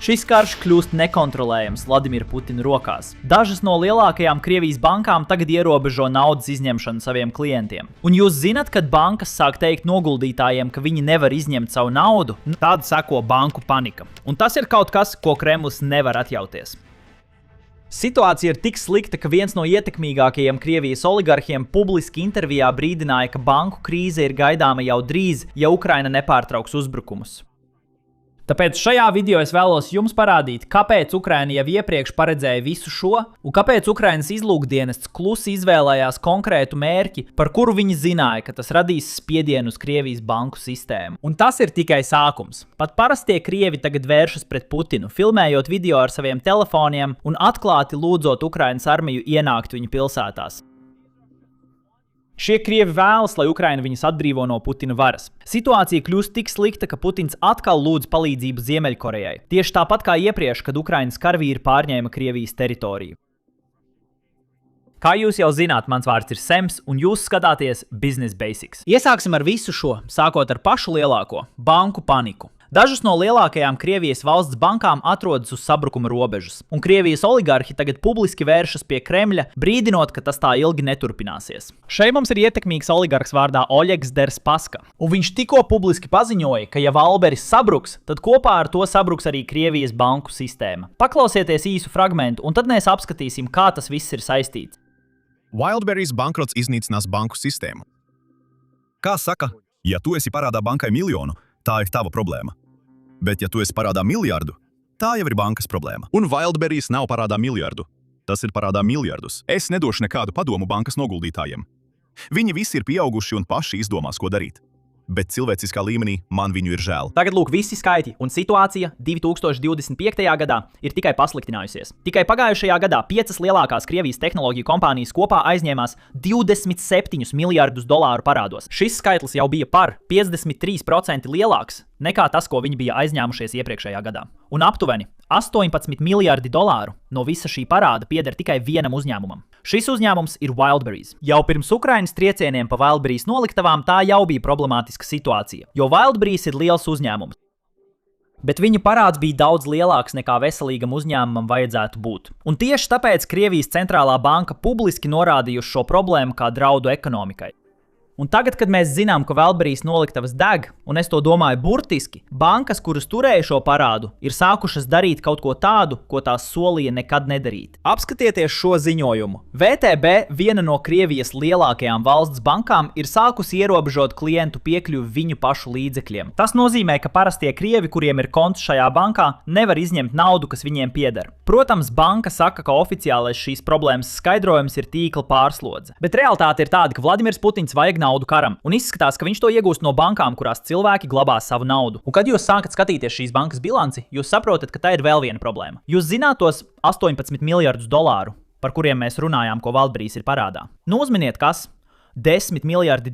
Šis karš kļūst nekontrolējams Vladimira Putina rokās. Dažas no lielākajām Krievijas bankām tagad ierobežo naudas izņemšanu saviem klientiem. Un jūs zināt, kad bankas sāk teikt noguldītājiem, ka viņi nevar izņemt savu naudu, tad seko banku panika. Un tas ir kaut kas, ko Kremlis nevar atļauties. Situācija ir tik slikta, ka viens no ietekmīgākajiem Krievijas oligarhiem publiski intervijā brīdināja, ka banku krīze ir gaidāma jau drīz, ja Ukraina nepārtrauks uzbrukumus. Tāpēc šajā video es vēlos jums parādīt, kāpēc Ukraina jau iepriekš paredzēja visu šo, un kāpēc Ukrainas izlūkdienests klusi izvēlējās konkrētu mērķi, par kuru viņi zināja, ka tas radīs spiedienu uz Krievijas banku sistēmu. Un tas ir tikai sākums. Pat parastie Krievi tagad vēršas pret Putinu, filmējot video ar saviem telefoniem un atklāti lūdzot Ukrainas armiju ienākt viņu pilsētās. Šie Krievi vēlas, lai Ukraina viņus atbrīvo no Putina varas. Situācija kļūst tik slikta, ka Putins atkal lūdz palīdzību Ziemeļkorejai. Tieši tāpat kā iepriekš, kad Ukrainas karavīri pārņēma Krievijas teritoriju. Kā jūs jau zināt, mans vārds ir Sems, un jūs skatāties Business Basics. Iesāksim ar visu šo, sākot ar pašu lielāko – banku paniku. Dažas no lielākajām Krievijas valsts bankām atrodas uz sabrukuma robežas, un Krievijas oligarhi tagad publiski vēršas pie Kremļa, brīdinot, ka tas tā ilgi neturpināsies. Šeit mums ir ietekmīgs oligarhs vārdā Oļegs Derspaska, un viņš tikko publiski paziņoja, ka ja Wildberries sabruks, tad kopā ar to sabruks arī Krievijas banku sistēma. Paklausieties īsu fragmentu, un tad mēs apskatīsim, kā tas viss ir saistīts. Wildberries bankrots iznīcinās banku sistēmu. Kā saka, ja tu esi parādā bankai miljonu, tā ir tava problēma. Bet ja tu esi parādā miljardu, tā jau ir bankas problēma. Un Wildberries nav parādā miljardu. Tas ir parādā miljardus. Es nedošu nekādu padomu bankas noguldītājiem. Viņi visi ir pieauguši un paši izdomās, ko darīt. Bet cilvēciskā līmenī man viņu ir žēl. Tagad lūk visi skaitļi, un situācija 2025. gadā ir tikai pasliktinājusies. Tikai pagājušajā gadā 5 lielākās Krievijas tehnoloģiju kompānijas kopā aizņēmās $27 miljardus parādos. Šis skaitlis jau bija par 53% lielāks nekā tas, ko viņi bija aizņēmušies iepriekšējā gadā. Un aptuveni $18 miljardi no visa šī parāda pieder tikai vienam uzņēmumam. Šis uzņēmums ir Wildberries. Jau pirms Ukrainas triecieniem pa Wildberries noliktavām tā jau bija problemātiska situācija, jo Wildberries ir liels uzņēmums. Bet viņa parāds bija daudz lielāks nekā veselīgam uzņēmumam vajadzētu būt. Un tieši tāpēc Krievijas centrālā banka publiski norādījuši šo problēmu kā draudu ekonomikai. Un tagad, kad mēs zinām, ka Wildberries noliktavas deg, un es to domāju burtiski, bankas, kuras turēja šo parādu, ir sākušas darīt kaut ko tādu, ko tās solīja nekad nedarīt. Apskatieties šo ziņojumu. VTB, viena no Krievijas lielākajām valsts bankām, ir sākusi ierobežot klientu piekļuvi viņu pašu līdzekļiem. Tas nozīmē, ka parastie Krievi, kuriem ir konts šajā bankā, nevar izņemt naudu, kas viņiem pieder. Protams, banka saka, ka oficiālais šīs problēmas skaidrojums ir tīkla pārslodze. Bet realitāte ir tāda, ka Vladimirs Putins vajag naudu karam, un izskatās, ka viņš to iegūst no bankām, kurās cilvēki glabā savu naudu. Un kad jūs sākat skatīties šīs bankas bilanci, jūs saprotat, ka tā ir vēl viena problēma. Jūs zināt tos $18 miljardus, par kuriem mēs runājām, ko Wildberries ir parādā. Nu, uzminiet, kas? $10 miljardi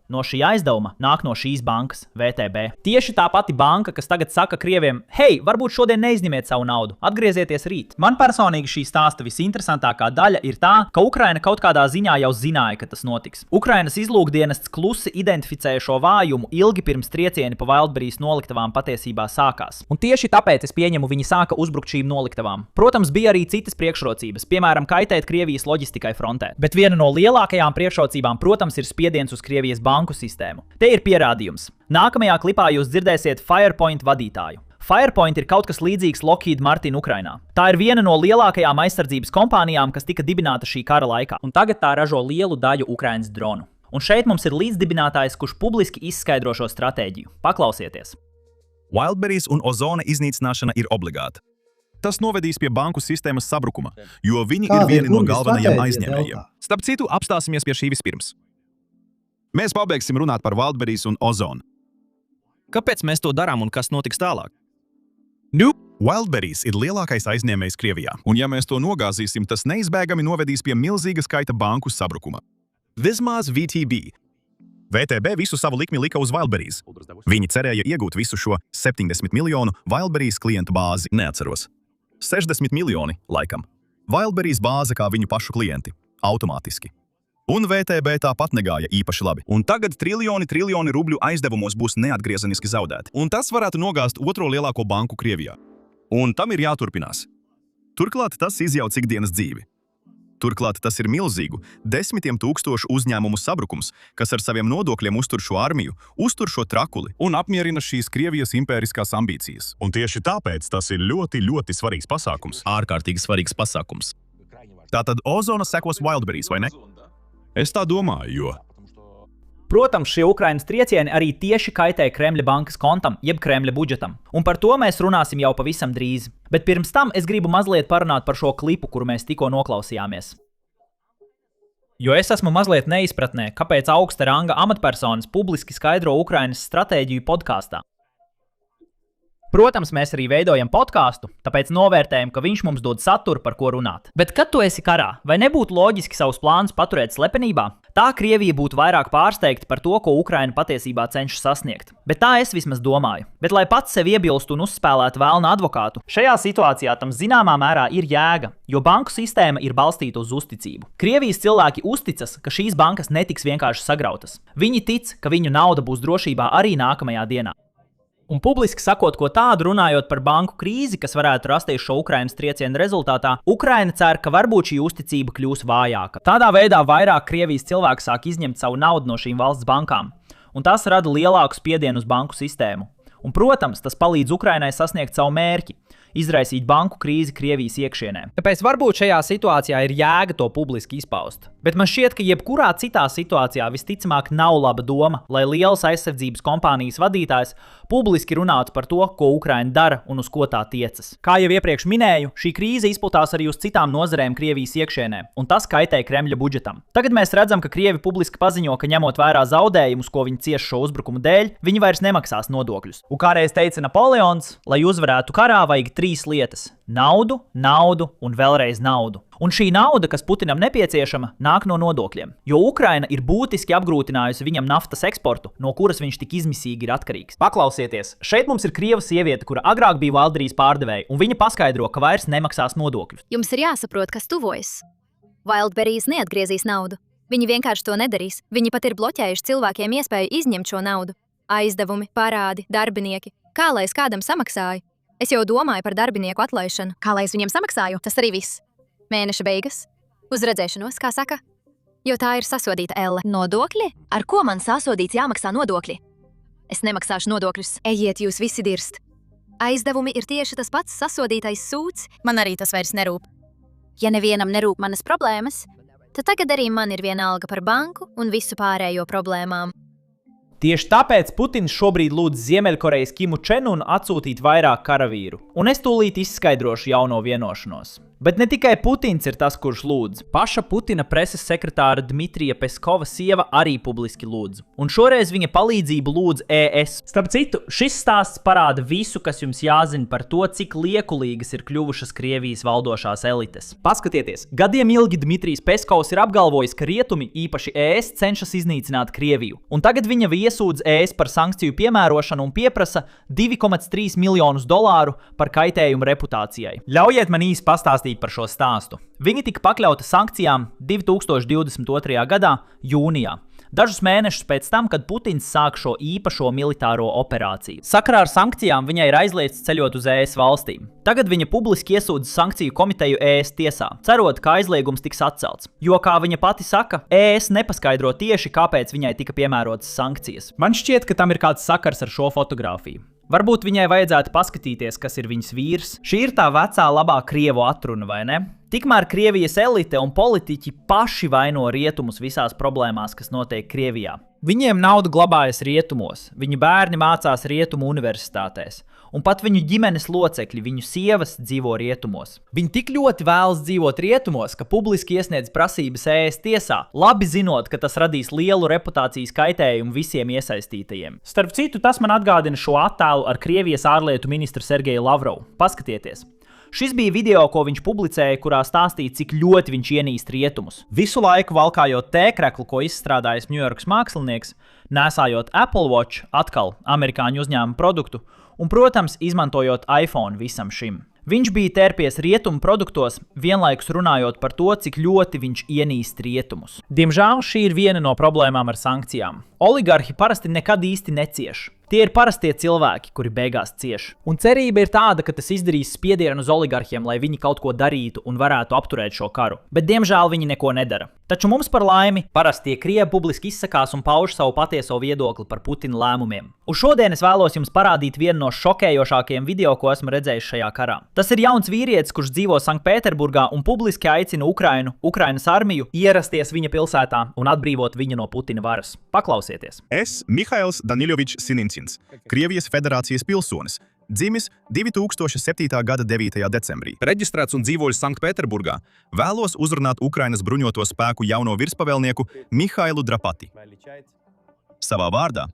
no šī aizdevuma nāk no šīs bankas, VTB. Tieši tā pati banka, kas tagad saka Krieviem, hei, varbūt šodien neizņemiet savu naudu, atgriezieties rīt. Man personīgi šī stāsta visinteresantākā daļa ir tā, ka Ukraina kaut kādā ziņā jau zināja, ka tas notiks. Ukrainas izlūkdienests klusi identificēja šo vājumu ilgi pirms triecieni pa Wildberries noliktavām patiesībā sākās. Un tieši tāpēc es pieņemu, viņi sāka uzbrukt šīm noliktavām. Protams, bija arī citas priekšrocības, piemēram, kaitēt Krievijas loģistikai frontē. Bet viena no lielākajām priekšrocībām, protams, ir spiediens uz Krievijas banku sistēmu. Te ir pierādījums. Nākamajā klipā jūs dzirdēsiet Firepoint vadītāju. Firepoint ir kaut kas līdzīgs Lockheed Martin Ukrainā. Tā ir viena no lielākajām aizsardzības kompānijām, kas tika dibināta šī kara laikā, un tagad tā ražo lielu daļu Ukrainas dronu. Un šeit mums ir līdzdibinātājs, kurš publiski izskaidro šo stratēģiju. Paklausieties! Wildberries un Ozona iznīcināšana ir obligāta. Tas novedīs pie banku sistēmas sabrukuma, jo viņi ir vieni no galvenajiem aizņēmējiem. Starp citu, apstāsimies pie šī vispirms. Mēs pabeigsim runāt par Wildberries un Ozonu. Kāpēc mēs to darām un kas notiks tālāk? Wildberries ir lielākais aizņēmējs Krievijā, un ja mēs to nogāzīsim, tas neizbēgami novedīs pie milzīga skaita banku sabrukuma. Vismaz VTB. VTB visu savu likmi lika uz Wildberries. Viņi cerēja iegūt visu šo 70 miljonu Wildberries klientu bāzi. Neatceros. 60 miljoni, laikam. Wildberries bāze kā viņu pašu klienti. Automātiski. Un VTB tāpat negāja īpaši labi. Un tagad triljoni rubļu aizdevumos būs neatgriezeniski zaudēti. Un tas varētu nogāzt otro lielāko banku Krievijā. Un tam ir jāturpinās. Turklāt tas izjauc ikdienas dzīvi. Turklāt tas ir milzīgu, desmitiem tūkstošu uzņēmumu sabrukums, kas ar saviem nodokļiem uztur šo armiju, uztur šo trakuli un apmierina šīs Krievijas impēriskās ambīcijas. Un tieši tāpēc tas ir ļoti svarīgs pasākums. Ārkārtīgi svarīgs pasākums. Tātad ozona sekos Wildberries, vai ne? Es tā domāju, jo Protams, šie Ukrainas triecieni arī tieši kaitē Kremļa bankas kontam, jeb Kremļa budžetam. Un par to mēs runāsim jau pavisam drīz. Bet pirms tam es gribu mazliet parunāt par šo klipu, kuru mēs tikko noklausījāmies. Jo es esmu mazliet neizpratnē, kāpēc augsta ranga amatpersonas publiski skaidro Ukrainas stratēģiju podkāstā. Protams, mēs arī veidojam podkāstu, tāpēc novērtējam, ka viņš mums dod saturu, par ko runāt. Bet kad tu esi karā, vai nebūtu loģiski savus plānus paturēt slepenībā? Tā Krievija būtu vairāk pārsteigta par to, ko Ukraina patiesībā cenšas sasniegt. Bet tā es vismaz domāju. Bet lai pats sev iebilstu un uzspēlētu vēlna advokātu, šajā situācijā tam zināmā mērā ir jēga, jo banku sistēma ir balstīta uz uzticību. Krievijas cilvēki uzticas, ka šīs bankas netiks vienkārši sagrautas. Viņi tic, ka viņu nauda būs drošībā arī nākamajā dienā. Un publiski sakot, ko tādu runājot par banku krīzi, kas varētu rasties šo Ukrainas triecienu rezultātā, Ukraina cer, ka varbūt šī uzticība kļūs vājāka. Tādā veidā vairāk Krievijas cilvēku sāk izņemt savu naudu no šīm valsts bankām, un tas rada lielāku spiedienu uz banku sistēmu. Un, protams, tas palīdz Ukrainai sasniegt savu mērķi – izraisīt banku krīzi Krievijas iekšienē. Tāpēc varbūt šajā situācijā ir jēga to publiski izpaust. Bet man šķiet, ka jebkurā citā situācijā visticamāk nav laba doma, lai lielas aizsardzības kompānijas vadītājs publiski runātu par to, ko Ukraina dara un uz ko tā tiecas. Kā jau iepriekš minēju, šī krīze izplatās arī uz citām nozarēm Krievijas iekšienē, un tas kaitē Kremļa budžetam. Tagad mēs redzam, ka Krievi publiski paziņo, ka ņemot vērā zaudējumus, ko viņi cieš šo uzbrukumu dēļ, viņi vairs nemaksās nodokļus. Un kā reiz teica Napoleons, lai uzvarētu karā, vajag 3 lietas – naudu, naudu un vēlreiz naudu. Un šī nauda, kas Putinam nepieciešama, nāk no nodokļiem, jo Ukraina ir būtiski apgrūtinājusi viņam naftas eksportu, no kuras viņš tik izmisīgi ir atkarīgs. Paklausieties, šeit mums ir krieva sieviete, kura agrāk bija Wildberries pārdevēja, un viņa paskaidro, ka vairs nemaksās nodokļus. Jums ir jāsaprot, kas tuvojas. Wildberries neatgriezīs naudu. Viņi vienkārši to nedarīs. Viņi pat ir bloķējuši cilvēkiem iespēju izņemt šo naudu. Aizdevumi, parādi, darbinieki. Kā lai es kādam samaksāju? Es jau domāju par darbinieku atlaišanu. Kā lai es viņiem samaksāju? Tas arī viss. Mēneša beigas. Uz redzēšanos, kā saka. Jo tā ir sasodīta elle. Nodokļi? Ar ko man sasodīts jāmaksā nodokļi? Es nemaksāšu nodokļus. Ejiet, jūs visi dirst. Aizdevumi ir tieši tas pats sasodītais sūds. Man arī tas vairs nerūp. Ja nevienam nerūp manas problēmas, tad tagad arī man ir viena alga par banku un visu pārējo problēmām. Tieši tāpēc Putins šobrīd lūdz Ziemeļkorejas Kimu Čenunu atsūtīt vairāk karavīru. Un es tūlīt izskaidrošu jauno vienošanos. Bet ne tikai Putins ir tas, kurš lūdz. Paša Putina preses sekretāra Dmitrija Peskova sieva arī publiski lūdz. Un šoreiz viņa palīdzību lūdz ES. Starp citu, šis stāsts parāda visu, kas jums jāzina par to, cik liekulīgas ir kļuvušas Krievijas valdošās elites. Paskatieties, gadiem ilgi Dmitrijs Peskovs ir apgalvojis, ka rietumi, īpaši ES, cenšas iznīcināt Krieviju. Un tagad viņa iesūdz ES par sankciju piemērošanu un pieprasa $2,3 miljonus par kaitējumu reputācijai. Ļaujiet man īsi pastāstīt par šo stāstu. Viņi tika pakļauti sankcijām 2022. gadā jūnijā, dažus mēnešus pēc tam, kad Putins sāk šo īpašo militāro operāciju. Sakarā ar sankcijām viņai ir aizliegts ceļot uz ES valstīm. Tagad viņa publiski iesūdz sankciju komiteju ES tiesā, cerot, ka aizliegums tiks atcelts. Jo, kā viņa pati saka, ES nepaskaidro tieši, kāpēc viņai tika piemērotas sankcijas. Man šķiet, ka tam ir kāds sakars ar šo fotogrāfiju. Varbūt viņai vajadzētu paskatīties, kas ir viņas vīrs. Šī ir tā vecā labā krievu atruna, vai ne? Tikmēr Krievijas elite un politiķi paši vaino rietumus visās problēmās, kas notiek Krievijā. Viņiem nauda glabājas rietumos, viņu bērni mācās rietumu universitātēs, un pat viņu ģimenes locekļi, viņu sievas dzīvo rietumos. Viņi tik ļoti vēlas dzīvot rietumos, ka publiski iesniedz prasības ES tiesā, labi zinot, ka tas radīs lielu reputācijas kaitējumu visiem iesaistītajiem. Starp citu, tas man atgādina šo attēlu ar Krievijas ārlietu ministru Sergeju Lavrovu. Paskatieties! Šis bija video, ko viņš publicēja, kurā stāstīja, cik ļoti viņš ienīst rietumus. Visu laiku valkājot tēkreklu, ko izstrādājis Ņujorkas mākslinieks, nēsājot Apple Watch, atkal amerikāņu uzņēmuma produktu, un, protams, izmantojot iPhone visam šim. Viņš bija tērpies rietumu produktos, vienlaikus runājot par to, cik ļoti viņš ienīst rietumus. Diemžēl šī ir viena no problēmām ar sankcijām. Oligarhi parasti nekad īsti necieš. Tie ir parastie cilvēki, kuri beigās cieš. Un cerība ir tāda, ka tas izdarīs spiedienu uz oligarhiem, lai viņi kaut ko darītu un varētu apturēt šo karu. Bet, diemžēl, viņi neko nedara. Taču mums par laimi parastie krievi publiski izsakās un pauž savu patieso viedokli par Putina lēmumiem. Un šodien es vēlos jums parādīt vienu no šokējošākajiem video, ko esmu redzējis šajā karā. Tas ir jauns vīrietis, kurš dzīvo Sanktpēterburgā un publiski aicina Ukrainas armiju ierasties viņa pilsētā un atbrīvot viņu no Putina varas. Paklausieties! Es, Mihails Daniļovičs Sinincins, Krievijas Federācijas pilsonis, dzimis 2007. gada 9. decembrī. Reģistrēts un dzīvojis Sanktpēterburgā, vēlos uzrunāt Ukrainas bruņoto spēku jauno virspavēlnieku Mihailu Drapati. Savā vārdā,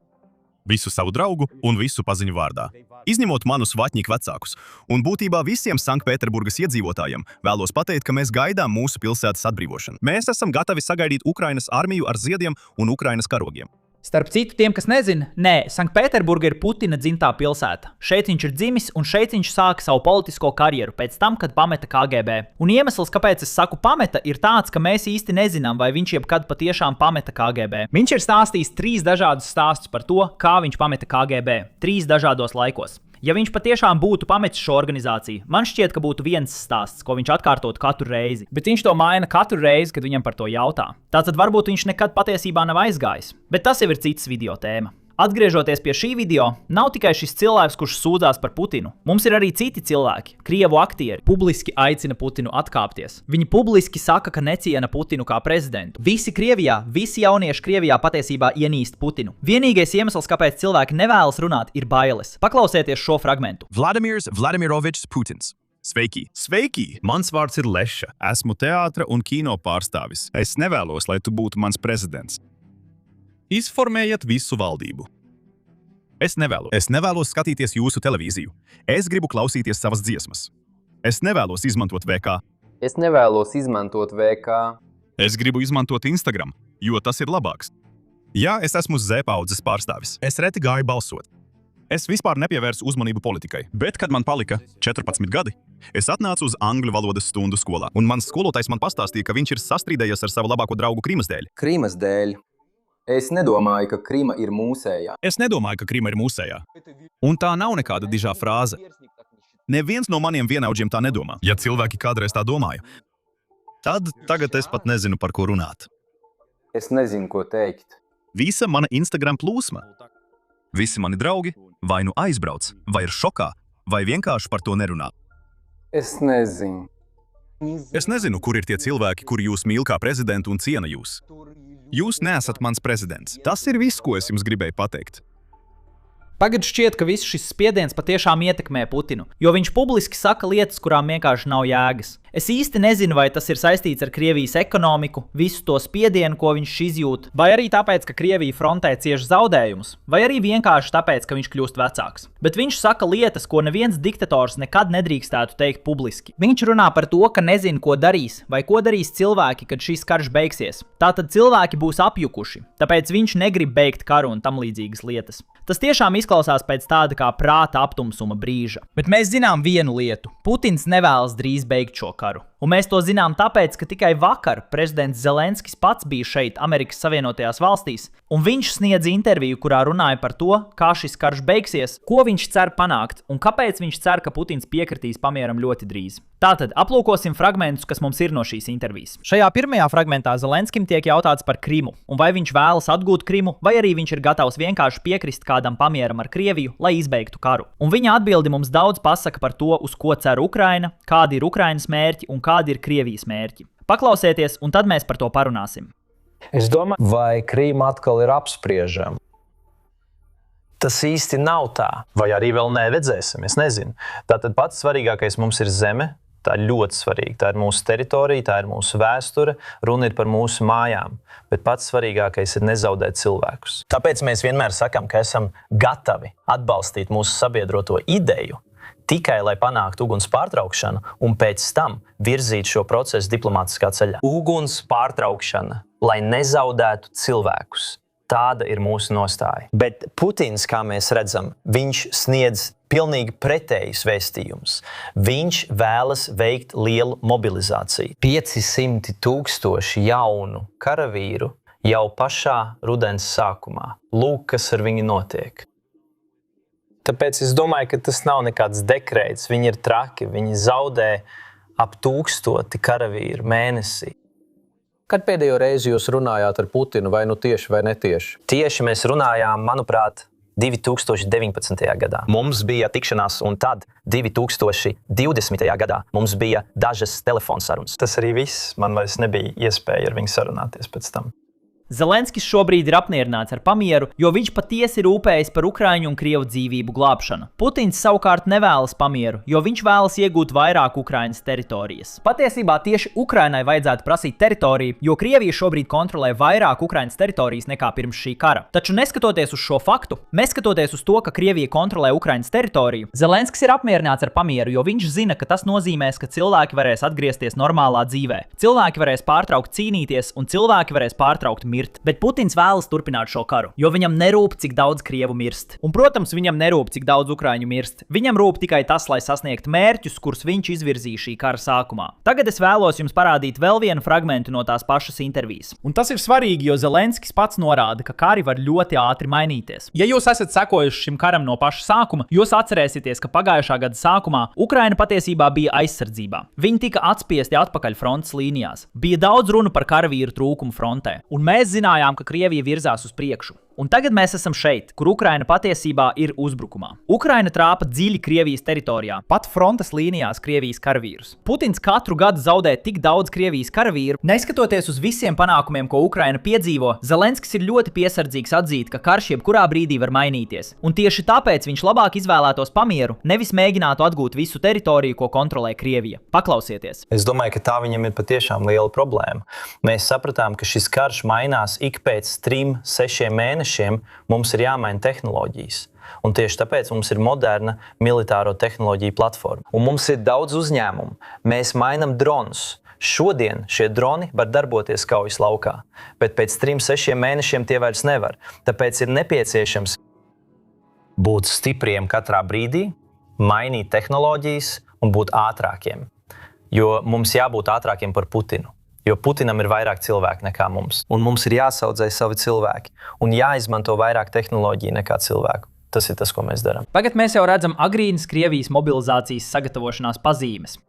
visu savu draugu un visu paziņu vārdā. Izņemot manus vatņiku vecākus un būtībā visiem Sanktpēterburgas iedzīvotājiem, vēlos pateikt, ka mēs gaidām mūsu pilsētas atbrīvošanu. Mēs esam gatavi sagaidīt Ukrainas armiju ar ziediem un Ukrainas karogiem. Starp citu, tiem, kas nezina, nē, Sanktpēterburga ir Putina dzimtā pilsēta. Šeit viņš ir dzimis un šeit viņš sāka savu politisko karjeru pēc tam, kad pameta KGB. Un iemesls, kāpēc es saku pameta, ir tāds, ka mēs īsti nezinām, vai viņš jebkad patiešām pameta KGB. Viņš ir stāstījis 3 dažādus stāstus par to, kā viņš pameta KGB. 3 dažādos laikos. Ja viņš patiešām būtu pametis šo organizāciju, man šķiet, ka būtu viens stāsts, ko viņš atkārtotu katru reizi. Bet viņš to maina katru reizi, kad viņam par to jautā. Tātad varbūt viņš nekad patiesībā nav aizgājis. Bet tas jau ir cits video tēma. Atgriežoties pie šī video, nav tikai šis cilvēks, kurš sūdzās par Putinu. Mums ir arī citi cilvēki, krievu aktieri, publiski aicina Putinu atkāpties. Viņi publiski saka, ka neciena Putinu kā prezidentu. Visi jaunieši Krievijā patiesībā ienīst Putinu. Vienīgais iemesls, kāpēc cilvēki nevēlas runāt, ir bailes. Paklausieties šo fragmentu. Vladimirs Vladimirovičs Putins. Sveiki! Sveiki! Mans vārds ir Leša. Esmu teātra un kino pārstāvis. Es nevēlos, lai tu būtu mans prezidents. Izformējiet visu valdību. Es nevēlos skatīties jūsu televīziju. Es gribu klausīties savas dziesmas. Es nevēlos izmantot VK. Es gribu izmantot Instagram, jo tas ir labāks. Jā, es esmu Z paudzes pārstāvis. Es reti gāju balsot. Es vispār nepievērsu uzmanību politikai. Bet, kad man palika 14 gadi, es atnācu uz angļu valodas stundu skolā. Un mans skolotājs man pastāstīja, ka viņš ir sastrīdējies ar savu labāko draugu Krimas dēļ. Es nedomāju, ka Krima ir mūsējā. Un tā nav nekāda dižā frāze. Neviens no maniem vienaudžiem tā nedomā. Ja cilvēki kādreiz tā domāja, tad tagad es pat nezinu, par ko runāt. Es nezinu, ko teikt. Visa mana Instagram plūsma. Visi mani draugi vai nu aizbrauc, vai ir šokā, vai vienkārši par to nerunā. Es nezinu. Es nezinu, kur ir tie cilvēki, kuri jūs mīl kā prezidentu un ciena jūs. Jūs neesat mans prezidents. Tas ir viss, ko es jums gribēju pateikt. Tagad šķiet, ka viss šis spiediens patiešām ietekmē Putinu, jo viņš publiski saka lietas, kurām vienkārši nav jēgas. Es īsti nezinu, vai tas ir saistīts ar Krievijas ekonomiku, visu to spiedienu, ko viņš izjūt, vai arī tāpēc, ka Krievija frontē cieš zaudējumus, vai arī vienkārši tāpēc, ka viņš kļūst vecāks. Bet viņš saka lietas, ko neviens diktators nekad nedrīkstētu teikt publiski. Viņš runā par to, ka nezin, ko darīs, vai ko darīs cilvēki, kad šis karš beigsies. Tātad cilvēki būs apjukuši, tāpēc viņš negrib beigt karu un tam līdzīgas lietas. Tas tiešām izklausās pēc tāda kā prāta aptumsuma brīža. Bet mēs zinām vienu lietu. Putins nevēlas drīz beigt šo karu. Un mēs to zinām tāpēc, ka tikai vakar prezidents Zelenskis pats bija šeit, Amerikas Savienotajās valstīs, un viņš sniedz interviju, kurā runāja par to, kā šis karš beigsies, ko viņš cer panākt, un kāpēc viņš cer, ka Putins piekritīs pamieram ļoti drīz. Tātad aplūkosim fragmentus, kas mums ir no šīs intervijas. Šajā pirmajā fragmentā Zelenskim tiek jautāts par Krimu, un vai viņš vēlas atgūt Krimu, vai arī viņš ir gatavs vienkārši piekrist kādam pamieram ar Krieviju, lai izbeigtu karu. Un viņa atbildi mums daudz pasaka par to, uz ko cer Ukraina, kādi ir Ukrainas mērķi un kādi ir Krievijas mērķi. Paklausieties, un tad mēs par to parunāsim. Es domāju, vai Krīma atkal ir apspriežama. Tas īsti nav tā, vai arī vēl neredzēsim, es nezinu. Tātad pats svarīgākais mums ir zeme, tā ir ļoti svarīga. Tā ir mūsu teritorija, tā ir mūsu vēsture, runa ir par mūsu mājām. Bet pats svarīgākais ir nezaudēt cilvēkus. Tāpēc mēs vienmēr sakam, ka esam gatavi atbalstīt mūsu sabiedroto ideju, tikai lai panāktu uguns pārtraukšanu un pēc tam virzīt šo procesu diplomātiskā ceļā. Uguns pārtraukšana, lai nezaudētu cilvēkus. Tāda ir mūsu nostāja. Bet Putins, kā mēs redzam, viņš sniedz pilnīgi pretējus vēstījumus. Viņš vēlas veikt lielu mobilizāciju. 500,000 jaunu karavīru jau pašā rudens sākumā. Lūk, kas ar viņu notiek. Tāpēc es domāju, ka tas nav nekāds dekrēts. Viņi ir traki, viņi zaudē ap 1000 karavīru mēnesī. Kad pēdējo reizi jūs runājāt ar Putinu, vai nu tieši vai netieši? Tieši mēs runājām, manuprāt, 2019. gadā. Mums bija tikšanās, un tad 2020. gadā mums bija dažas telefonsarunas. Tas arī viss. Man vairs nebija iespēja ar viņu sarunāties pēc tam. Zelenskis šobrīd ir apmierināts ar pamieru, jo viņš patiesi rūpējas par Ukraiņu un Krievu dzīvību glābšanu. Putins savukārt nevēlas pamieru, jo viņš vēlas iegūt vairāk Ukrainas teritorijas. Patiesībā tieši Ukrainai vajadzētu prasīt teritoriju, jo Krievija šobrīd kontrolē vairāk Ukrainas teritorijas nekā pirms šī kara. Taču neskatoties uz šo faktu, neskatoties uz to, ka Krievija kontrolē Ukrainas teritoriju, Zelenskis ir apmierināts ar pamieru, jo viņš zina, ka tas nozīmēs, ka cilvēki varēs atgriezties normālā dzīvē. Cilvēki varēs pārtraukt cīnīties un cilvēki varēs pārtraukt mirt. Bet Putins vēlas turpināt šo karu, jo viņam nerūp, cik daudz krievu mirst. Un, protams, viņam nerūp, cik daudz ukraiņu mirst. Viņam rūp tikai tas, lai sasniegtu mērķus, kurus viņš izvirzīja šī kara sākumā. Tagad es vēlos jums parādīt vēl vienu fragmentu no tās pašas intervijas. Un tas ir svarīgi, jo Zelenskis pats norāda, ka kari var ļoti ātri mainīties. Ja jūs esat sekojuši šim karam no paša sākuma, jūs atcerēsieties, ka pagājušā gada sākumā Ukraina patiesībā bija aizsardzībā. Viņi tika atspiesti atpakaļ frontes līnijās. Bija daudz runu par karavīru trūkumu frontē. Un mēs zinājām, ka Krievija virzās uz priekšu. Un tagad mēs esam šeit, kur Ukraina patiesībā ir uzbrukumā. Ukraina trāpa dziļi Krievijas teritorijā, pat frontes līnijās Krievijas karavīrus. Putins katru gadu zaudē tik daudz Krievijas karavīru, neskatoties uz visiem panākumiem, ko Ukraina piedzīvo, Zelenskis ir ļoti piesardzīgs atzīt, ka karš jebkurā brīdī var mainīties. Un tieši tāpēc viņš labāk izvēlētos pamieru, nevis mēģinātu atgūt visu teritoriju, ko kontrolē Krievija. Paklausieties! Es domāju, ka tā viņam ir patiešām liela problēma. Mēs sapratām, ka šis karš mainās ik pēc 3-6 mēnešiem. Mums ir jāmaina tehnoloģijas. Un tieši tāpēc mums ir moderna militāro tehnoloģiju platforma. Un mums ir daudz uzņēmumu. Mēs mainām dronus. Šodien šie droni var darboties kaujas laukā, bet pēc 3-6 mēnešiem tie vairs nevar. Tāpēc ir nepieciešams būt stipriem katrā brīdī, mainīt tehnoloģijas un būt ātrākiem. Jo mums jābūt ātrākiem par Putinu. Jo Putinam ir vairāk cilvēku nekā mums. Un mums ir jāsaudzē savi cilvēki. Un jāizmanto vairāk tehnoloģiju nekā cilvēku. Tas ir tas, ko mēs darām. Tagad mēs jau redzam agrīnas Krievijas mobilizācijas sagatavošanās pazīmes.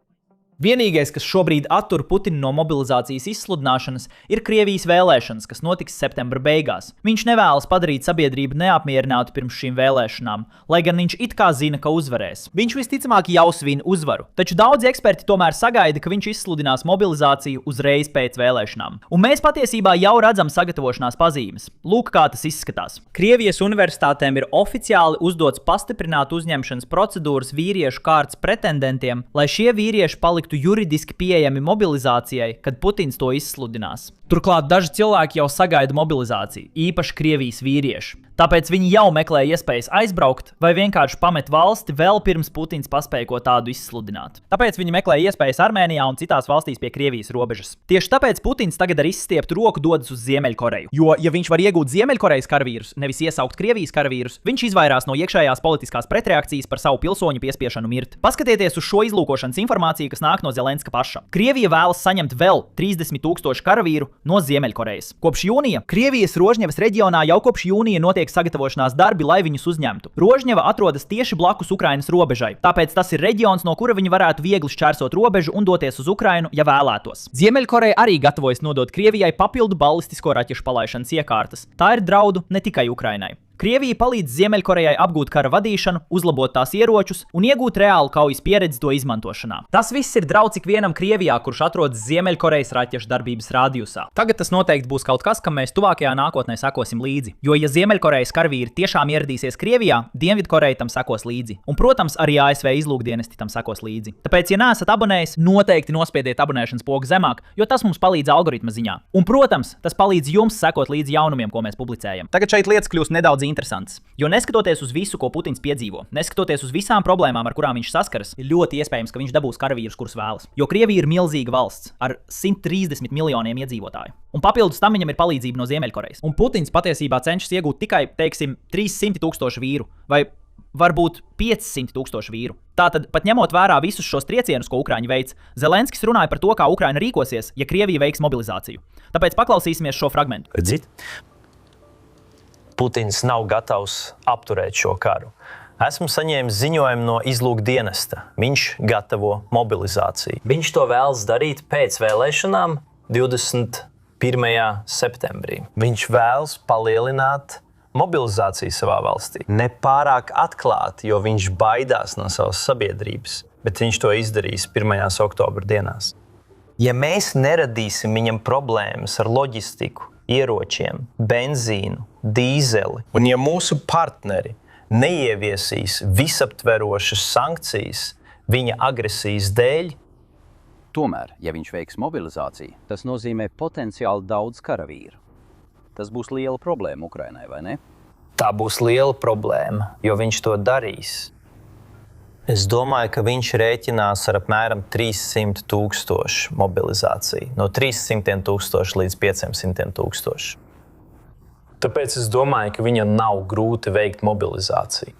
Vienīgais, kas šobrīd attur Putinu no mobilizācijas izsludināšanas, ir Krievijas vēlēšanas, kas notiks septembra beigās. Viņš nevēlas padarīt sabiedrību neapmierinātu pirms šīm vēlēšanām, lai gan viņš it kā zina, ka uzvarēs. Viņš visticamāk jau svin uzvaru, taču daudzi eksperti tomēr sagaida, ka viņš izsludinās mobilizāciju uzreiz pēc vēlēšanām. Un mēs patiesībā jau redzam sagatavošanās pazīmes. Lūk, kā tas izskatās. Krievijas universitātēm ir oficiāli uzdots pastiprināt uzņemšanas procedūras vīriešu kārtas pretendentiem, lai šie vīrieši paliktu juridiski pieejami mobilizācijai, kad Putins to izsludinās. Turklāt daži cilvēki jau sagaida mobilizāciju, īpaši Krievijas vīrieši. Tāpēc viņi jau meklē iespējas aizbraukt vai vienkārši pamet valsti vēl pirms Putins paspēja ko tādu izsludināt. Tāpēc viņi meklē iespējas Armēnijā un citās valstīs pie Krievijas robežas. Tieši tāpēc Putins tagad ar izstieptu roku dodas uz Ziemeļkoreju. Jo, ja viņš var iegūt Ziemeļkorejas karavīrus, nevis iesaukt Krievijas karavīrus, viņš izvairās no iekšējās politiskās pretreakcijas par savu pilsoņu piespiešanu mirt. Paskatieties uz šo izlūkošanas informāciju, kas nāk no Zelenska paša. Krievija vēlas saņemt vēl 30,000 karavīru no Ziemeļkorejas. Kopš jūnija Krievijas Rožņevas reģionā jau kopš jūnija notiek sagatavošanās darbi, lai viņus uzņemtu. Rožņeva atrodas tieši blakus Ukrainas robežai, tāpēc tas ir reģions, no kura viņi varētu viegli šķērsot robežu un doties uz Ukrainu, ja vēlētos. Ziemeļkoreja arī gatavojas nodot Krievijai papildu balistisko raķešu palaišanas iekārtas. Tā ir draudu ne tikai Ukrainai. Krievija palīdz Ziemeļkorejai apgūt kara vadīšanu, uzlabot tās ieročus un iegūt reālu kaujas pieredzi to izmantošanā. Tas viss ir draudz ikvienam Krievijā, kurš atrodas Ziemeļkorejas raķešu darbības rādijusā. Tagad tas noteikti būs kaut kas, kam mēs tuvākajā nākotnē sekosim līdzi. Jo, ja Ziemeļkorejas karavīri tiešām ieradīsies Krievijā, Dienvidkoreja tam sekos līdzi. Un, protams, arī ASV izlūkdienesti tam sekos līdzi. Tāpēc, ja neesat abonējis, noteikti nospiediet abonēšanas pogu zemāk, jo tas mums palīdz algoritma ziņā. Un, protams, tas palīdz jums sekot līdzi jaunumiem, ko mēs publicējam. Tagad šeit lietas kļūst nedaudz interesants. Jo neskatoties uz visu, ko Putins piedzīvo, neskatoties uz visām problēmām, ar kurām viņš saskaras, ir ļoti iespējams, ka viņš dabūs karavīrus, kurus vēlas. Jo Krievija ir milzīga valsts ar 130 miljoniem iedzīvotāju. Un papildus tam viņam ir palīdzība no Ziemeļkorejas. Un Putins patiesībā cenšas iegūt tikai, teiksim, 300,000 vīru vai varbūt 500,000 vīru. Tātad, pat ņemot vērā visus šos triecienus, ko Ukraiņi veic, Zelenskis runāja par to, kā Ukraina rīkosies, ja Krievija veiks mobilizāciju. Tāpēc paklausīsimies šo fragmentu. Redzit? Putins nav gatavs apturēt šo karu. Esmu saņēmis ziņojumu no izlūkdienesta. Viņš gatavo mobilizāciju. Viņš to vēlas darīt pēc vēlēšanām 21. septembrī. Viņš vēlas palielināt mobilizāciju savā valstī. Nepārāk atklāti, jo viņš baidās no savas sabiedrības, bet viņš to izdarīs 1. oktobra dienās. Ja mēs neradīsim viņam problēmas ar loģistiku, ieročiem, benzīnu, dīzeli, un ja mūsu partneri neieviesīs visaptverošas sankcijas viņa agresijas dēļ, tomēr, ja viņš veiks mobilizāciju, tas nozīmē potenciāli daudz karavīru. Tas būs liela problēma Ukrainai, vai ne? Tā būs liela problēma, jo viņš to darīs. Es domāju, ka viņš rēķinās ar apmēram 300,000 mobilizāciju. No 300,000 līdz 500,000. Tāpēc es domāju, ka viņam nav grūti veikt mobilizāciju.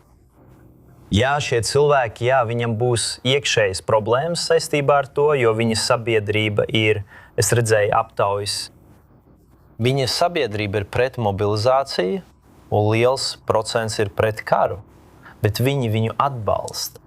Jā, šie cilvēki, viņam būs iekšējas problēmas saistībā ar to, jo viņa sabiedrība ir, es redzēju aptaujas, viņa sabiedrība ir pret mobilizāciju, un liels procents ir pret karu, bet viņi viņu atbalsta.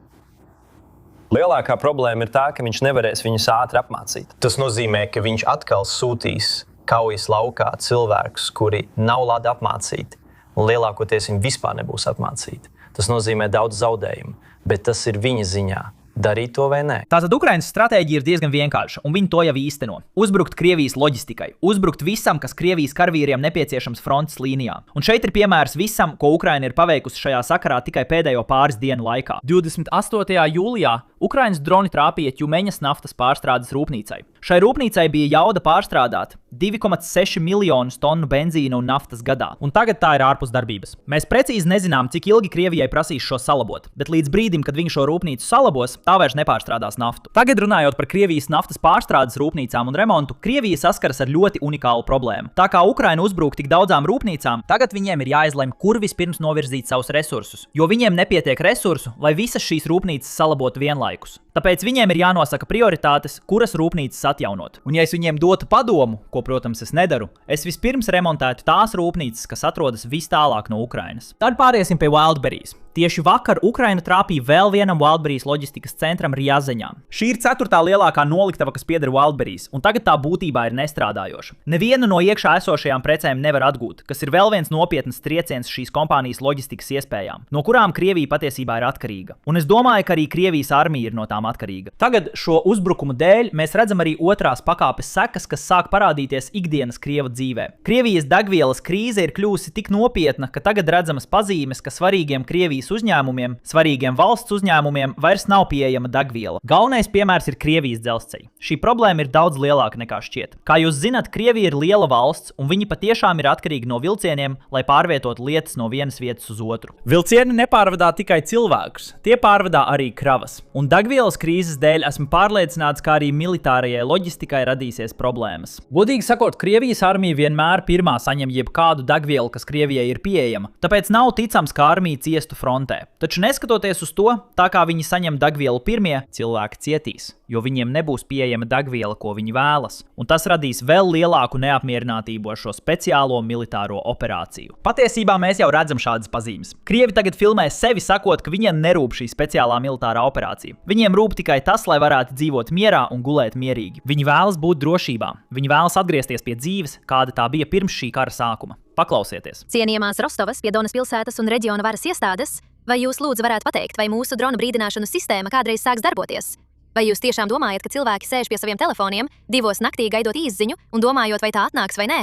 Lielākā problēma ir tā, ka viņš nevarēs viņus ātri apmācīt. Tas nozīmē, ka viņš atkal sūtīs kaujas laukā cilvēkus, kuri nav labi apmācīti, un lielākoties viņi vispār nebūs apmācīti. Tas nozīmē daudz zaudējumu, bet tas ir viņa ziņā. Darīt to vai nē? Tātad Ukrainas stratēģija ir diezgan vienkārša, un viņi to jau īsteno. Uzbrukt Krievijas loģistikai, uzbrukt visam, kas Krievijas karavīriem nepieciešams frontes līnijā. Un šeit ir piemērs visam, ko Ukraina ir paveikusi šajā sakarā tikai pēdējo pāris dienu laikā. 28. jūlijā Ukrainas droni trāpīja Ķumeņas naftas pārstrādes rūpnīcai. Šai rūpnīcai bija jauda pārstrādāt 2,6 miljonus tonu benzīna un naftas gadā, un tagad tā ir ārpus darbības. Mēs precīzi nezinām, cik ilgi Krievijai prasīs šo salabot, bet līdz brīdim, kad viņi šo rūpnīcu salabos, tā vairs nepārstrādās naftu. Tagad runājot par Krievijas naftas pārstrādes rūpnīcām un remontu, Krievija saskaras ar ļoti unikālu problēmu. Tā kā Ukraina uzbruk tik daudzām rūpnīcām, tagad viņiem ir jāizlemj, kur vispirms novirzīt savus resursus, jo viņiem nepietiek resursu, lai visas šīs rūpnīcas salabotu vienlaikus. Tāpēc viņiem ir jānosaka prioritātes, kuras rūpnīcas atjaunot. Un ja es viņiem dotu padomu, ko, protams, es nedaru, es vispirms remontētu tās rūpnīcas, kas atrodas vis tālāk no Ukrainas. Tad pāriesim pie Wildberries. Tieši vakar Ukraina trāpīja vēl vienam Wildberries loģistikas centram Rjazeņā. Šī ir 4. lielākā noliktava, kas pieder Wildberries, un tagad tā būtībā ir nestrādājoša. Nevienu no iekšā esošajām precēm nevar atgūt, kas ir vēl viens nopietns trieciens šīs kompānijas loģistikas iespējām, no kurām Krievija patiesībā ir atkarīga. Un es domāju, ka arī Krievijas armija ir no tām atkarīga. Tagad šo uzbrukumu dēļ mēs redzam arī otrās pakāpes sekas, kas sāk parādīties ikdienas Krievu dzīvē. Krievijas degvielas krīze ir kļuvusi tik nopietna, ka tagad redzamas pazīmes, ka svarīgiem Krievijas uzņēmumiem, svarīgiem valsts uzņēmumiem vairs nav pieejama degviela. Galvenais piemērs ir Krievijas dzelzceļi. Šī problēma ir daudz lielāka nekā šķiet. Kā jūs zināt, Krievija ir liela valsts, un viņi patiešām ir atkarīgi no vilcieniem, lai pārvietotu lietas no vienas vietas uz otru. Vilcieni nepārvadā tikai cilvēkus, tie pārvadā arī kravas. Un degvielas krīzes dēļ esmu pārliecināts, ka arī militārajai loģistikai radīsies problēmas. Godīgi sakot, Krievijas armija vienmēr pirmā saņem jebkādu degvielu, kas Krievijai ir pieejama, tāpēc nav ticams, ka armija ciestu frontē. Taču neskatoties uz to, tā kā viņi saņem degvielu pirmie, cilvēki cietīs, jo viņiem nebūs pieejama degviela, ko viņi vēlas, un tas radīs vēl lielāku neapmierinātību ar šo speciālo militāro operāciju. Patiesībā mēs jau redzam šādas pazīmes. Krievi tagad filmē sevi sakot, ka viņiem nerūp šī speciālā militārā operācija. Viņiem rūp tikai tas, lai varētu dzīvot mierā un gulēt mierīgi. Viņi vēlas būt drošībā. Viņi vēlas atgriezties pie dzīves, kāda tā bija pirms šī kara sākuma. Paklausieties! Cienījamās Rostovas, Piedonas pilsētas un reģiona varas iestādes, vai jūs lūdzu varētu pateikt, vai mūsu dronu brīdināšanu sistēma kādreiz sāks darboties? Vai jūs tiešām domājat, ka cilvēki sēž pie saviem telefoniem, 2 naktī gaidot īsziņu un domājot, vai tā atnāks vai nē?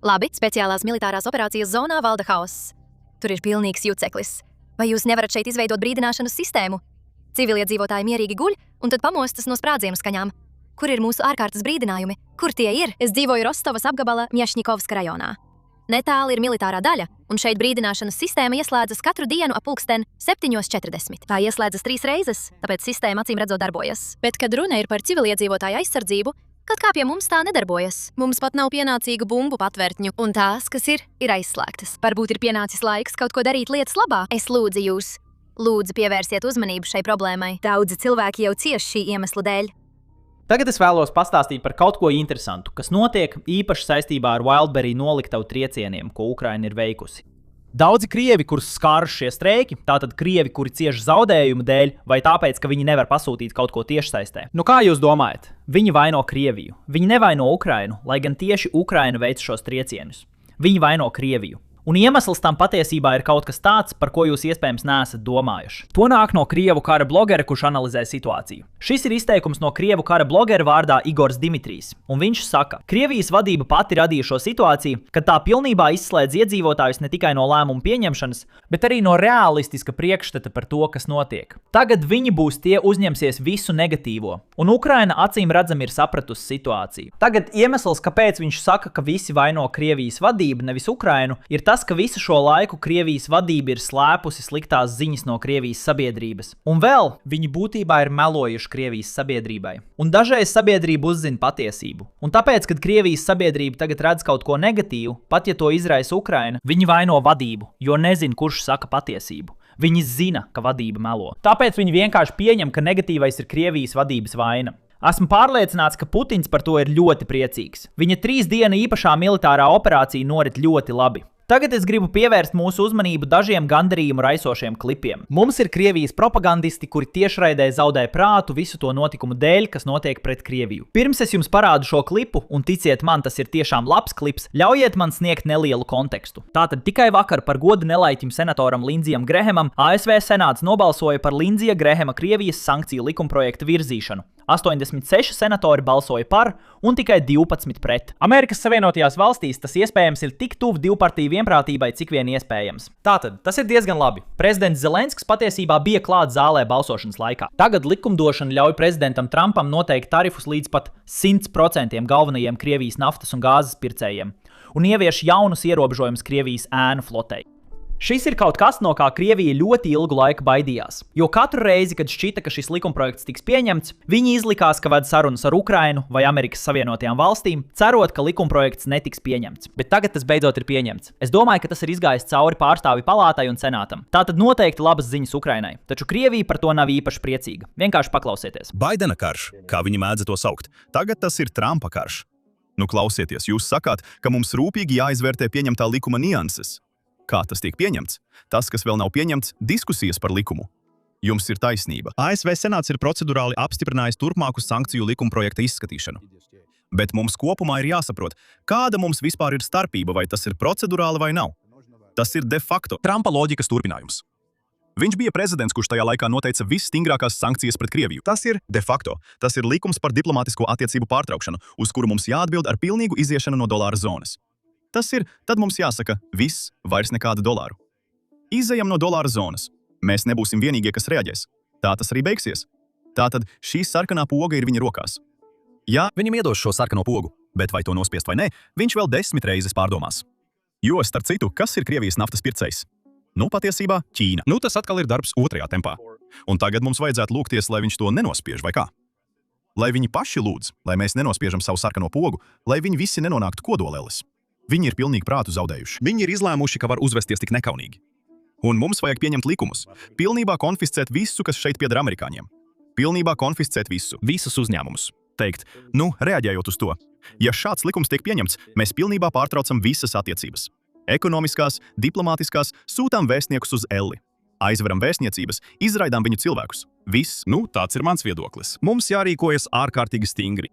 Labi, speciālās militārās operācijas zonā valda hauss. Tur ir pilnīgs juceklis. Vai jūs nevarat šeit izveidot brīdināšanas sistēmu? Civiliedzīvotāji mierīgi guļ un tad pamostas no sprādzienu skaņām. Kur ir mūsu ārkārtas brīdinājumi? Kur tie ir? Es dzīvoju Rostovas apgabala Mjašņikovska rajonā. Netāli ir militārā daļa, un šeit brīdināšanas sistēma ieslēdzas katru dienu ap pulksten 7:40. Tā ieslēdzas 3 reizes, tāpēc sistēma acīm redzot darbojas. Bet, kad runa ir par civiliedzīvotāju aizsardzību, kaut kā pie mums tā nedarbojas. Mums pat nav pienācīgu bumbu patvērtņu, un tās, kas ir aizslēgtas. Varbūt ir pienācis laiks kaut ko darīt lietas labā. Es lūdzu jūs. Lūdzu, pievērsiet uzmanību šai problēmai. Daudzi cilvēki jau cieš šī iemesla dēļ. Tagad es vēlos pastāstīt par kaut ko interesantu, kas notiek īpaši saistībā ar Wildberry noliktavu triecieniem, ko Ukraina ir veikusi. Daudzi krievi, kurus skāruši šie streiki, tātad krievi, kuri cieš zaudējumu dēļ, vai tāpēc, ka viņi nevar pasūtīt kaut ko tiešsaistē. Nu kā jūs domājat? Viņi vaino Krieviju. Viņi nevaino Ukrainu, lai gan tieši Ukraina veic šos triecienus. Viņi vaino Krieviju. Un iemesls tam patiesībā ir kaut kas tāds, par ko jūs iespējams neesat domājuši. To nāk no krievu kara blogera, kurš analizē situāciju. Šis ir izteikums no krievu kara blogera vārdā Igors Dimitrijs, un viņš saka, Krievijas vadība pati radīja šo situāciju, kad tā pilnībā izslēdz iedzīvotājus ne tikai no lēmumu pieņemšanas, bet arī no realistiska priekšstata par to, kas notiek. Tagad viņi būs tie uzņemsies visu negatīvo, un Ukraina acīm redzam ir sapratusi situāciju. Tagad iemesls, kāpēc viņš saka, ka visi vaino Krievijas vadību, nevis Ukrainu, ir tas, ka visu šo laiku Krievijas vadība ir slēpusi sliktās ziņas no Krievijas sabiedrības. Un vēl viņi būtībā ir melojuši Krievijas sabiedrībai. Un dažreiz sabiedrība uzzina patiesību. Un tāpēc, kad Krievijas sabiedrība tagad redz kaut ko negatīvu, pat ja to izraisa Ukraina, viņi vaino vadību, jo nezin, kurš saka patiesību. Viņi zina, ka vadība melo. Tāpēc viņi vienkārši pieņem, ka negatīvais ir Krievijas vadības vaina. Esmu pārliecināts, ka Putins par to ir ļoti priecīgs. Viņa 3 dienu īpašā militārā operācija norit ļoti labi. Tagad es gribu pievērst mūsu uzmanību dažiem gandarījumu raisošiem klipiem. Mums ir Krievijas propagandisti, kuri tiešraidē zaudē prātu visu to notikumu dēļ, kas notiek pret Krieviju. Pirms es jums parādu šo klipu, un ticiet man, tas ir tiešām labs klips, ļaujiet man sniegt nelielu kontekstu. Tātad tikai vakar par godu nelaiķim senatoram Lindsijam Grahamam ASV senāts nobalsoja par Lindsija Grahama Krievijas sankciju likumprojekta virzīšanu. 86 senatori balsoja par un tikai 12 pret. Amerikas Savienotajās valstīs tas iespējams ir tik tuvu divpartiju vienprātībai, cik vien iespējams. Tātad, tas ir diezgan labi. Prezidents Zelenskis patiesībā bija klāt zālē balsošanas laikā. Tagad likumdošana ļauj prezidentam Trumpam noteikt tarifus līdz pat 100% galvenajiem Krievijas naftas un gāzes pircējiem un ievieš jaunus ierobežojumus Krievijas ēnu flotei. Šis ir kaut kas, no kā Krievija ļoti ilgu laiku baidījās, jo katru reizi, kad šķita, ka šis likumprojekts tiks pieņemts, viņi izlikās, ka ved sarunas ar Ukrainu vai Amerikas Savienotajām valstīm, cerot, ka likumprojekts netiks pieņemts. Bet tagad tas beidzot ir pieņemts. Es domāju, ka tas ir izgājis cauri pārstāvju palātai un senātam. Tātad noteikti labas ziņas Ukrainai, taču Krievija par to nav īpaši priecīga. Vienkārši paklausieties. Baidena karš, kā viņi mēdz to saukt, tagad tas ir Trumpa karš. Nu klausieties, jūs sakāt, ka mums rūpīgi jāizvērtē pieņemtā likuma nianses. Kā tas tiek pieņemts? Tas, kas vēl nav pieņemts, diskusijas par likumu. Jums ir taisnība. ASV senāts ir procedurāli apstiprinājis turpmāku sankciju likumprojekta izskatīšanu. Bet mums kopumā ir jāsaprot, kāda mums vispār ir starpība, vai tas ir procedurāli vai nav. Tas ir de facto Trumpa loģikas turpinājums. Viņš bija prezidents, kurš tajā laikā noteica visstingrākās sankcijas pret Krieviju. Tas ir de facto. Tas ir likums par diplomātisko attiecību pārtraukšanu, uz kuru mums jāatbild ar pilnīgu iziešanu no dolāra zonas. Tas ir, tad mums jāsaka, viss, vairs nekādu dolāru. Izejam no dolāra zonas. Mēs nebūsim vienīgie, kas reaģēs. Tā tas arī beigsies. Tātad šī sarkanā poga ir viņa rokās. Jā, viņam iedos šo sarkano pogu, bet vai to nospiest vai nē, viņš vēl 10 reizes pārdomās. Jo, starp citu, kas ir Krievijas naftas pircējs? Nu, patiesībā, Ķīna. Nu, tas atkal ir darbs otrajā tempā. Un tagad mums vajadzētu lūgties, lai viņš to nenospiež, vai kā? Lai viņi paši lūdz, lai mēs nenospiežam savu sarkano pogu, lai viņi visi nenonāktu kodolēlis. Viņi ir pilnīgi prātu zaudējuši. Viņi ir izlēmuši, ka var uzvesties tik nekaunīgi. Un mums vajag pieņemt likumus. Pilnībā konfiscēt visu, kas šeit pieder amerikāņiem. Pilnībā konfiscēt visu. Visus uzņēmumus. Teikt, nu, reaģējot uz to. Ja šāds likums tiek pieņemts, mēs pilnībā pārtraucam visas attiecības. Ekonomiskās, diplomātiskās, sūtām vēstniekus uz Elli. Aizveram vēstniecības, izraidām viņu cilvēkus. Viss. Nu, tāds ir mans viedoklis. Mums jārīkojas ārkārtīgi stingri.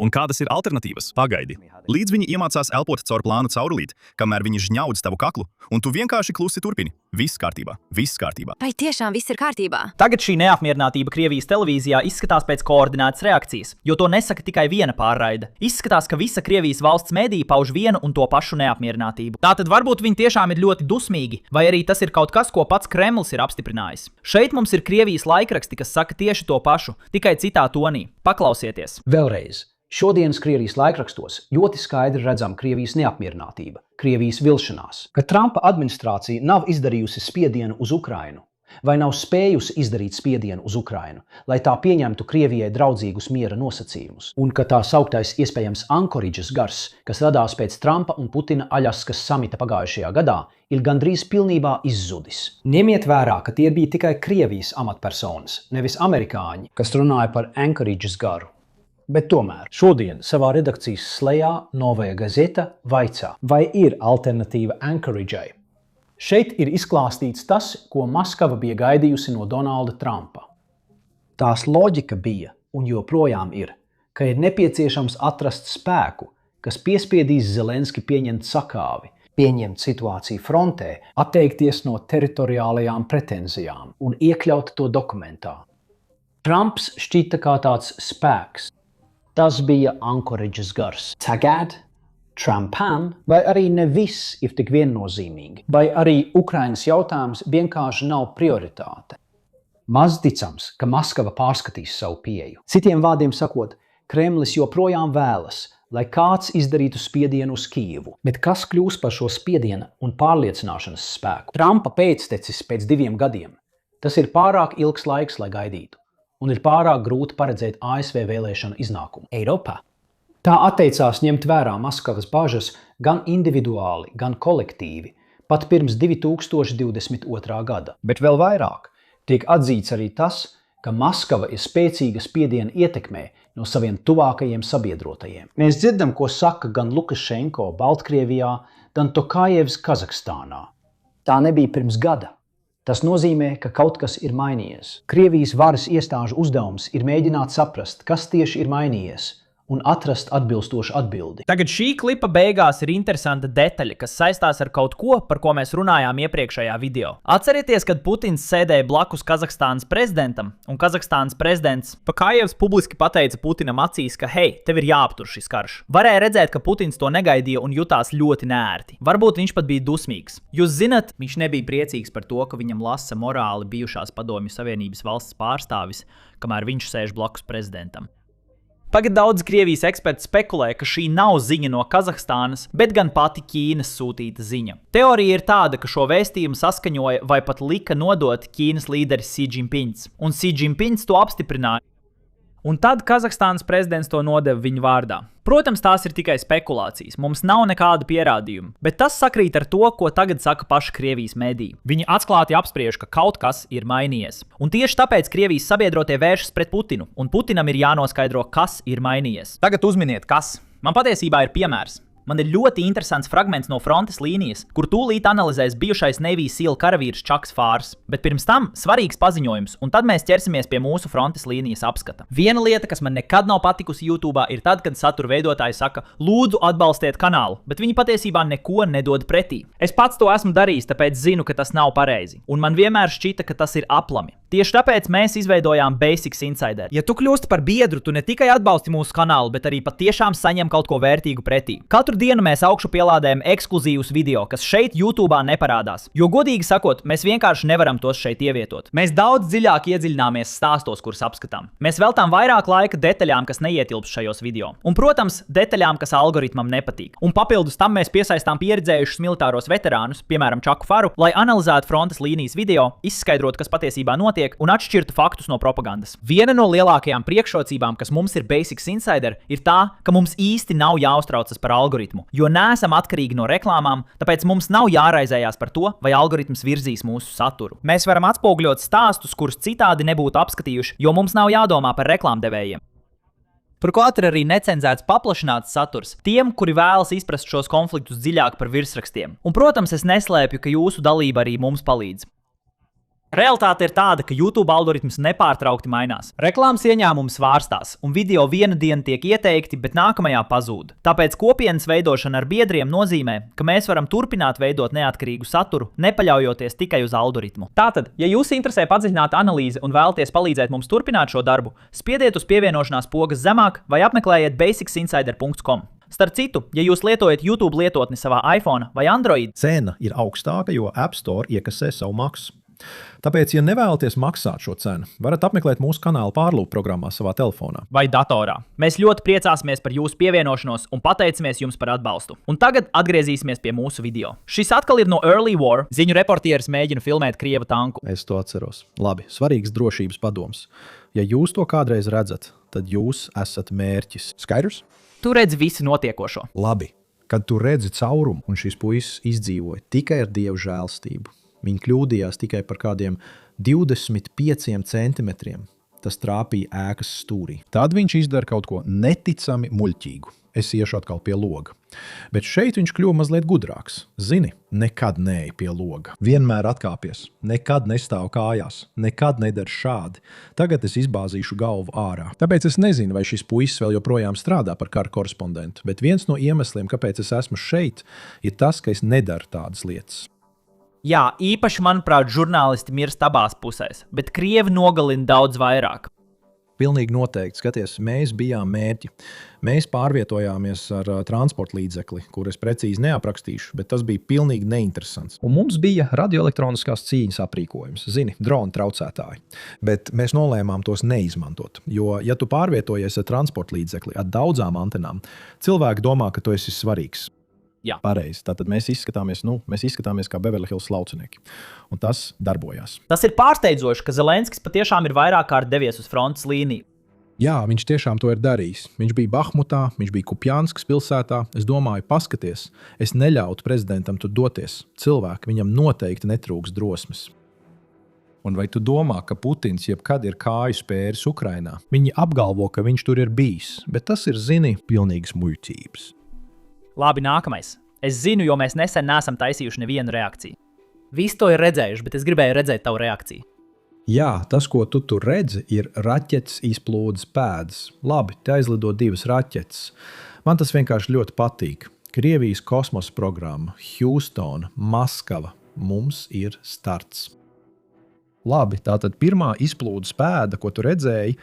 Un kādas ir alternatīvas? Pagaidi. Līdz viņi iemācās elpot caur plānu caurulīt, kamēr viņi žņaudz tavu kaklu, un tu vienkārši klusi turpini. Viss kārtībā, viss kārtībā. Vai tiešām viss ir kārtībā? Tagad šī neapmierinātība Krievijas televīzijā izskatās pēc koordinētas reakcijas, jo to nesaka tikai viena pārraide. Izskatās, ka visa Krievijas valsts mediji pauž vienu un to pašu neapmierinātību. Tātad varbūt viņi tiešām ir ļoti dusmīgi, vai arī tas ir kaut kas, ko pats Kremls ir apstiprinājis. Šeit mums ir Krievijas laikraksti, kas saka tieši to pašu, tikai citā tonī. Paklausieties. Vēlreiz. Šodienas Krievijas laikrakstos ļoti skaidri redzama Krievijas neapmierinātība, Krievijas vilšanās, ka Trumpa administrācija nav izdarījusi spiedienu uz Ukrainu vai nav spējusi izdarīt spiedienu uz Ukrainu, lai tā pieņemtu Krievijai draudzīgus miera nosacījumus, un ka tā sauktais iespējams Ankoridžas gars, kas radās pēc Trumpa un Putina Aļaskas samita pagājušajā gadā, ir gandrīz pilnībā izzudis. Ņemiet vērā, ka tie bija tikai Krievijas amatpersonas, nevis amerikāņi, kas runāja par Ankoridžas garu. Bet tomēr šodien savā redakcijas slejā Novaja Gazeta vaicā, vai ir alternatīva Ankoridžai. Šeit ir izklāstīts tas, ko Maskava bija gaidījusi no Donalda Trumpa. Tās loģika bija, un joprojām ir, ka ir nepieciešams atrast spēku, kas piespiedīs Zelenski pieņemt sakāvi, pieņemt situāciju frontē, atteikties no teritoriālajām pretenzijām un iekļaut to dokumentā. Trumps šķita kā tāds spēks. Tas bija Ankoridžas gars. Tagad Trumpan, vai arī ne viss ir tik viennozīmīgi, vai arī Ukrainas jautājums vienkārši nav prioritāte. Maz ticams, ka Maskava pārskatīs savu pieeju. Citiem vārdiem sakot, Kremlis joprojām vēlas, lai kāds izdarītu spiedienu uz Kijevu. Bet kas kļūs par šo spiediena un pārliecināšanas spēku? Trumpa pēctecis pēc 2 gadiem. Tas ir pārāk ilgs laiks, lai gaidītu, un ir pārāk grūti paredzēt ASV vēlēšanu iznākumu. Eiropā. Tā atteicās ņemt vērā Maskavas bažas gan individuāli, gan kolektīvi, pat pirms 2022. gada. Bet vēl vairāk tiek atzīts arī tas, ka Maskava ir spēcīga spiediena ietekmē no saviem tuvākajiem sabiedrotajiem. Mēs dzirdam, ko saka gan Lukašenko Baltkrievijā, gan Tokajevs Kazahstānā. Tā nebija pirms gada. Tas nozīmē, ka kaut kas ir mainījies. Krievijas varas iestāžu uzdevums ir mēģināt saprast, kas tieši ir mainījies, un atrast atbilstošu atbildi. Tagad šī klipa beigās ir interesanta detaļa, kas saistās ar kaut ko, par ko mēs runājām iepriekšējā video. Atcerieties, kad Putins sēdēja blakus Kazahstānas prezidentam, un Kazahstānas prezidents Tokajevs publiski pateica Putinam acīs, ka hei, tev ir jāaptur šis karš. Varēja redzēt, ka Putins to negaidīja un jutās ļoti neērti. Varbūt viņš pat bija dusmīgs. Jūs zinat, viņš nebija priecīgs par to, ka viņam lasa morāli bijušās Padomju Savienības valsts pārstāvis, kamēr viņš sēž blakus prezidentam. Tagad daudz Krievijas eksperti spekulē, ka šī nav ziņa no Kazahstānas, bet gan pati Ķīnas sūtīta ziņa. Teorija ir tāda, ka šo vēstījumu saskaņoja vai pat lika nodot Ķīnas līderis Xi Jinpings, un Xi Jinpings to apstiprināja. Un tad Kazahstānas prezidents to nodeva viņa vārdā. Protams, tās ir tikai spekulācijas, mums nav nekāda pierādījuma, bet tas sakrīt ar to, ko tagad saka paši Krievijas mediji. Viņi atklāti apspriež, ka kaut kas ir mainījies. Un tieši tāpēc Krievijas sabiedrotie vēršas pret Putinu, un Putinam ir jānoskaidro, kas ir mainījies. Tagad uzminiet, kas. Man patiesībā ir piemērs. Man ir ļoti interesants fragments no frontes līnijas, kur tūlīt analizēs bijušais Navy SEAL karavīrs Čaks Fārs. Bet pirms tam svarīgs paziņojums, un tad mēs ķersimies pie mūsu frontes līnijas apskata. Viena lieta, kas man nekad nav patikusi YouTube'ā, ir tad, kad satura veidotāji saka, lūdzu atbalstiet kanālu, bet viņi patiesībā neko nedod pretī. Es pats to esmu darījis, tāpēc zinu, ka tas nav pareizi, un man vienmēr šķita, ka tas ir aplami. Tieši tāpēc mēs izveidojām Basics Insider. Ja tu kļūsti par biedru, tu ne tikai atbalsti mūsu kanālu, bet arī patiešām saņem kaut ko vērtīgu pretī. Katru dienu mēs augšu pielādējam ekskluzīvus video, kas šeit YouTube'ā neparādās. Jo godīgi sakot, mēs vienkārši nevaram tos šeit ievietot. Mēs daudz dziļāk iedziļināmies stāstos, kurus apskatām. Mēs veltām vairāk laika detaļām, kas neietilps šajos video. Un, protams, detaļām, kas algoritmam nepatīk. Un papildus tam mēs piesaistām pieredzējušus militāros veterānus, piemēram, Čaku Faru, lai analizētu frontes līnijas video, izskaidrotu, kas patiesībā notiek, un atšķirtu faktus no propagandas. Viena no lielākajām priekšrocībām, kas mums ir Basics Insider, ir tā, ka mums īsti nav jāuztraucas par algoritmu, jo neesam atkarīgi no reklāmām, tāpēc mums nav jāraizējās par to, vai algoritms virzīs mūsu saturu. Mēs varam atspoguļot stāstus, kurus citādi nebūtu apskatījuši, jo mums nav jādomā par reklāmdevējiem. Turklāt ir arī necenzēts paplašināts saturs tiem, kuri vēlas izprast šos konfliktus dziļāk par virsrakstiem. Un, protams, es neslēpju, ka jūsu dalība arī mums palīdz. Realitāte ir tāda, ka YouTube algoritms nepārtraukti mainās. Reklāmas ieņēmumi svārstās, un video vienu dienu tiek ieteikti, bet nākamajā pazūd. Tāpēc kopienas veidošana ar biedriem nozīmē, ka mēs varam turpināt veidot neatkarīgu saturu, nepaļaujoties tikai uz algoritmu. Tātad, ja jūs interesē padziļināta analīze un vēlaties palīdzēt mums turpināt šo darbu, spiediet uz pievienošanās pogas zemāk vai apmeklējiet basicsinsider.com. Starp citu, ja jūs lietojat YouTube lietotni savā iPhone vai Android, cena ir augstāka, jo App Store iekasē savu maksu. Tāpēc, ja nevēlaties maksāt šo cenu, varat apmeklēt mūsu kanāla pārlūku programmā savā telefonā. Vai datorā. Mēs ļoti priecāsimies par jūsu pievienošanos un pateicamies jums par atbalstu. Un tagad atgriezīsimies pie mūsu video. Šis atkal ir no Early War. Ziņu reportieris mēģina filmēt Krieva tanku. Es to atceros. Labi, svarīgs drošības padoms. Ja jūs to kādreiz redzat, tad jūs esat mērķis. Skaidrs? Tu redzi visu notiekošo. Labi. Kad tu redzi caurumu, un šis puisis izdzīvoja tikai ar Dieva žēlstību, viņi kļūdījās tikai par kādiem 25 centimetriem. Tas trāpīja ēkas stūrī. Tad viņš izdara kaut ko neticami muļķīgu. Es iešu atkal pie loga. Bet šeit viņš kļuva mazliet gudrāks. Zini, nekad neej pie loga. Vienmēr atkāpies, nekad nestāv kājās, nekad nedara šādi. Tagad es izbāzīšu galvu ārā. Tāpēc es nezinu, vai šis puisis vēl joprojām strādā par kara korespondentu, bet viens no iemesliem, kāpēc es esmu šeit, ir tas, ka es nedaru tādas lietas. Jā, īpaši, manuprāt, žurnālisti mirst abās pusēs, bet Krievi nogalina daudz vairāk. Pilnīgi noteikti. Skaties, mēs bijām mērķi. Mēs pārvietojāmies ar transporta līdzekli, kur es precīzi neaprakstīšu, bet tas bija pilnīgi neinteresants. Un mums bija radioelektroniskās cīņas aprīkojums, zini, drona traucētāji. Bet mēs nolēmām tos neizmantot, jo, ja tu pārvietojies ar transporta līdzekli ar daudzām antenām, cilvēki domā, ka tu esi svarīgs. Jā. Pareizi. Tātad mēs izskatāmies kā Beverly Hills laucinieki. Un tas darbojās. Tas ir pārsteidzoši, ka Zelenskis patiešām ir vairāk kārt devies uz frontes līniju. Jā, viņš tiešām to ir darījis. Viņš bija Bahmutā, viņš bija Kupjanskas pilsētā. Es domāju, paskaties, es neļautu prezidentam tur doties. Cilvēki, viņam noteikti netrūks drosmes. Un vai tu domā, ka Putins jebkad ir kāju spēris Ukrainā? Viņi apgalvo, ka viņš tur ir bijis, bet tas ir, zini, pilnīgas muļķības. Labi, nākamais. Es zinu, jo mēs nesen neesam taisījuši nevienu reakciju. Visi to ir redzējuši, bet es gribēju redzēt tavu reakciju. Jā, tas, ko tu tur redzi, ir raķetes izplūdes pēdas. Labi, te aizlido 2 raķetes. Man tas vienkārši ļoti patīk. Krievijas kosmosa programma, Hjūstona, Maskava. Mums ir starts. Labi, tātad pirmā izplūdes pēda, ko tu redzēji,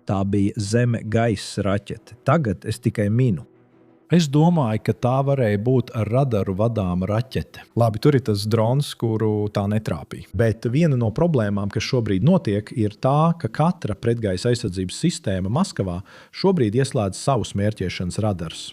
tā bija Zeme-gaisa raķete. Tagad es tikai minu. Es domāju, ka tā varēja būt ar radaru vadāma raķete. Labi, tur ir tas drons, kuru tā netrāpīja. Bet viena no problēmām, kas šobrīd notiek, ir tā, ka katra pretgaisa aizsardzības sistēma Maskavā šobrīd ieslēdz savus mērķēšanas radarus.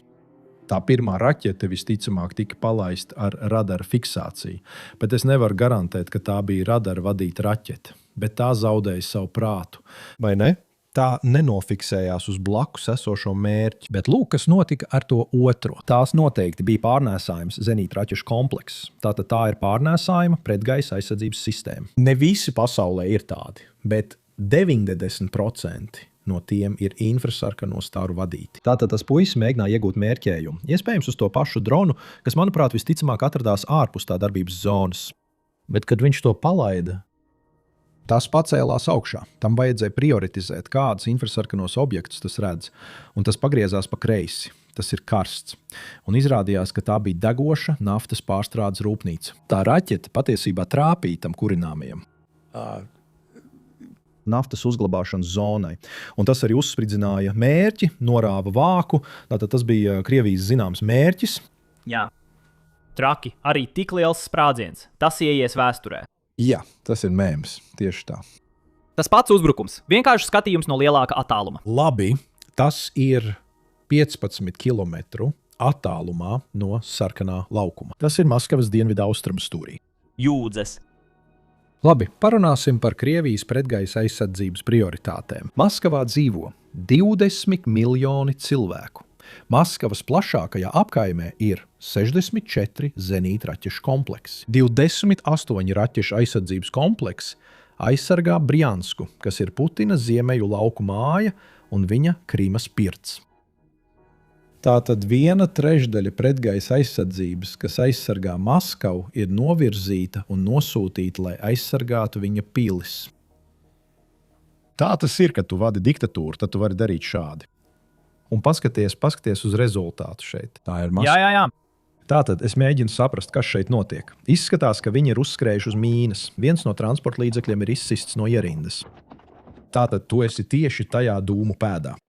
Tā pirmā raķete visticamāk tika palaista ar radara fiksāciju, bet es nevaru garantēt, ka tā bija radara vadīta raķete, bet tā zaudēja savu prātu. Vai ne? Tā nenofiksējās uz blakus esošo mērķi, bet lūk, kas notika ar to otro. Tās noteikti bija pārnēsājums zenītraķešu komplekss. Tātad tā ir pārnēsājuma pretgaisa aizsardzības sistēma. Ne visi pasaulē ir tādi, bet 90% no tiem ir infrasarkano staru vadīti. Tātad tas puisis mēģināja iegūt mērķējumu. Iespējams uz to pašu dronu, kas, manuprāt, visticamāk atradās ārpus tā darbības zonas. Bet, kad viņš to palaida, tas pacēlās augšā. Tam vajadzēja prioritizēt, kādus infrasarkanos objektus tas redz, un tas pagriezās pa kreisi. Tas ir karsts. Un izrādījās, ka tā bija degoša naftas pārstrādes rūpnīca. Tā raķete patiesībā trāpīja tam kurināmajam naftas uzglabāšanas zonai. Un tas arī uzspridzināja mērķi, norāva vāku. Tātad tas bija Krievijas zināms mērķis. Jā. Traki. Arī tik liels sprādziens. Tas ieies vēsturē. Jā, tas ir mēms, tieši tā. Tas pats uzbrukums, vienkārši skatījums no lielāka attāluma. Labi, tas ir 15 km attālumā no sarkanā laukuma. Tas ir Maskavas dienvidu austrumu stūrī. Jūdzes. Labi, parunāsim par Krievijas pretgaisa aizsardzības prioritātēm. Maskavā dzīvo 20 miljoni cilvēku. Maskavas plašākajā apkaimē ir 64 zenītraķešu kompleksi. 28 raķešu aizsardzības kompleksi aizsargā Brjansku, kas ir Putina ziemeļu lauku māja un viņa Krimas pirts. Tātad 1/3 pretgaisa aizsardzības, kas aizsargā Maskavu, ir novirzīta un nosūtīta, lai aizsargātu viņa pilis. Tā tas ir, kad tu vadi diktatūru, tad tu vari darīt šādi. Un paskaties uz rezultātu šeit. Tā ir Maskava. Jā. Tātad es mēģinu saprast, kas šeit notiek. Izskatās, ka viņi ir uzskrējuši uz mīnas. Viens no transporta līdzekļiem ir izsists no ierindas. Tātad tu esi tieši tajā dūmu pēdā.